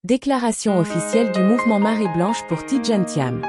Déclaration officielle du mouvement Marée Blanche pour Tidjane Thiam.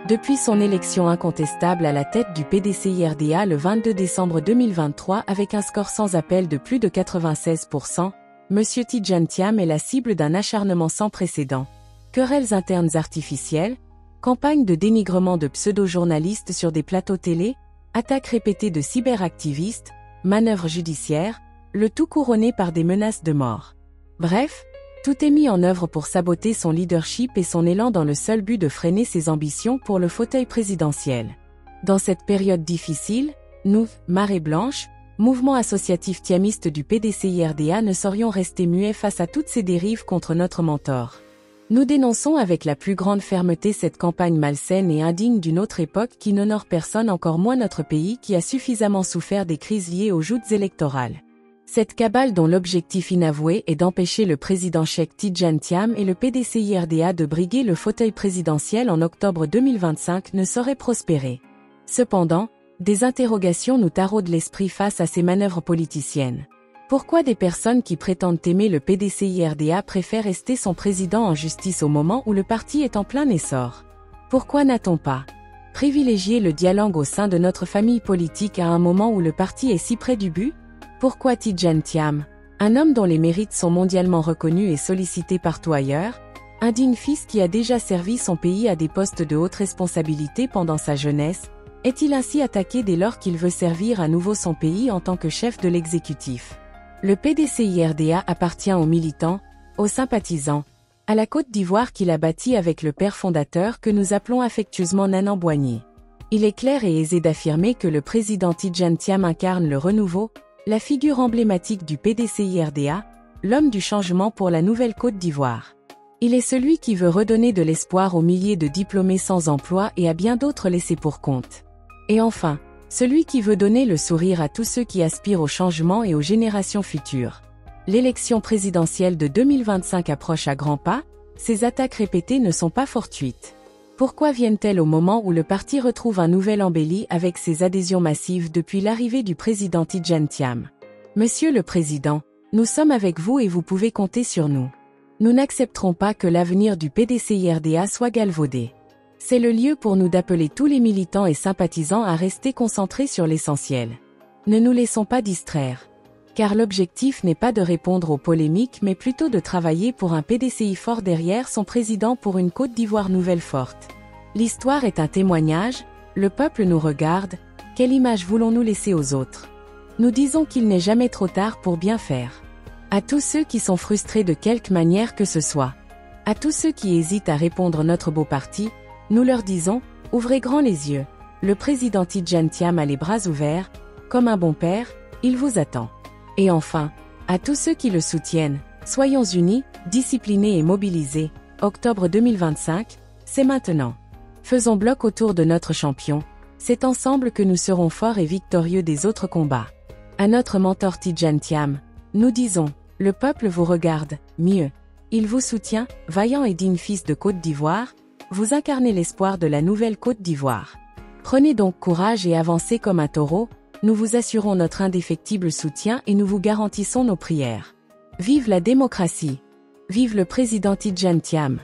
Depuis son élection incontestable à la tête du PDCIRDA le 22 décembre 2023 avec un score sans appel de plus de 96%, M. Tidjane Thiam est la cible d'un acharnement sans précédent. Querelles internes artificielles, campagne de dénigrement de pseudo-journalistes sur des plateaux télé, attaques répétées de cyberactivistes, manœuvres judiciaires, le tout couronné par des menaces de mort. Bref, tout est mis en œuvre pour saboter son leadership et son élan dans le seul but de freiner ses ambitions pour le fauteuil présidentiel. Dans cette période difficile, nous, Marée Blanche, mouvement associatif thiamiste du PDCIRDA, ne saurions rester muets face à toutes ces dérives contre notre mentor. Nous dénonçons avec la plus grande fermeté cette campagne malsaine et indigne d'une autre époque qui n'honore personne, encore moins notre pays qui a suffisamment souffert des crises liées aux joutes électorales. Cette cabale dont l'objectif inavoué est d'empêcher le président Cheikh Tidjane Thiam et le PDCIRDA de briguer le fauteuil présidentiel en octobre 2025 ne saurait prospérer. Cependant, des interrogations nous taraudent l'esprit face à ces manœuvres politiciennes. Pourquoi des personnes qui prétendent aimer le PDCIRDA préfèrent rester son président en justice au moment où le parti est en plein essor? Pourquoi n'a-t-on pas privilégié le dialogue au sein de notre famille politique à un moment où le parti est si près du but? Pourquoi Tidjane Thiam, un homme dont les mérites sont mondialement reconnus et sollicités partout ailleurs, un digne fils qui a déjà servi son pays à des postes de haute responsabilité pendant sa jeunesse, est-il ainsi attaqué dès lors qu'il veut servir à nouveau son pays en tant que chef de l'exécutif? Le PDCIRDA appartient aux militants, aux sympathisants, à la Côte d'Ivoire qu'il a bâtie avec le père fondateur que nous appelons affectueusement Nanan Boigny. Il est clair et aisé d'affirmer que le président Tidjane Thiam incarne le renouveau, la figure emblématique du PDCIRDA, l'homme du changement pour la nouvelle Côte d'Ivoire. Il est celui qui veut redonner de l'espoir aux milliers de diplômés sans emploi et à bien d'autres laissés pour compte. Et enfin, celui qui veut donner le sourire à tous ceux qui aspirent au changement et aux générations futures. L'élection présidentielle de 2025 approche à grands pas, ces attaques répétées ne sont pas fortuites. Pourquoi viennent-elles au moment où le parti retrouve un nouvel embelli avec ses adhésions massives depuis l'arrivée du président Tidjane Thiam? Monsieur le Président, nous sommes avec vous et vous pouvez compter sur nous. Nous n'accepterons pas que l'avenir du PDCIRDA soit galvaudé. C'est le lieu pour nous d'appeler tous les militants et sympathisants à rester concentrés sur l'essentiel. Ne nous laissons pas distraire. Car l'objectif n'est pas de répondre aux polémiques mais plutôt de travailler pour un PDCI fort derrière son président pour une Côte d'Ivoire nouvelle forte. L'histoire est un témoignage, le peuple nous regarde, quelle image voulons-nous laisser aux autres? Nous disons qu'il n'est jamais trop tard pour bien faire. À tous ceux qui sont frustrés de quelque manière que ce soit, à tous ceux qui hésitent à répondre notre beau parti, nous leur disons, ouvrez grand les yeux, le président Tidjane Thiam a les bras ouverts, comme un bon père, il vous attend. Et enfin, à tous ceux qui le soutiennent, soyons unis, disciplinés et mobilisés. Octobre 2025, c'est maintenant. Faisons bloc autour de notre champion. C'est ensemble que nous serons forts et victorieux des autres combats. À notre mentor Tidjane Thiam, nous disons, le peuple vous regarde, mieux. Il vous soutient, vaillant et digne fils de Côte d'Ivoire, vous incarnez l'espoir de la nouvelle Côte d'Ivoire. Prenez donc courage et avancez comme un taureau. Nous vous assurons notre indéfectible soutien et nous vous garantissons nos prières. Vive la démocratie! Vive le président Tidjane Thiam!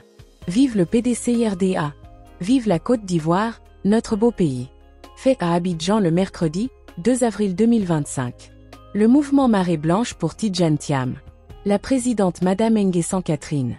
Vive le PDCIRDA! Vive la Côte d'Ivoire, notre beau pays! Fait à Abidjan le mercredi, 2 avril 2025. Le mouvement Marée Blanche pour Tidjane Thiam. La présidente Madame Nguessan Catherine.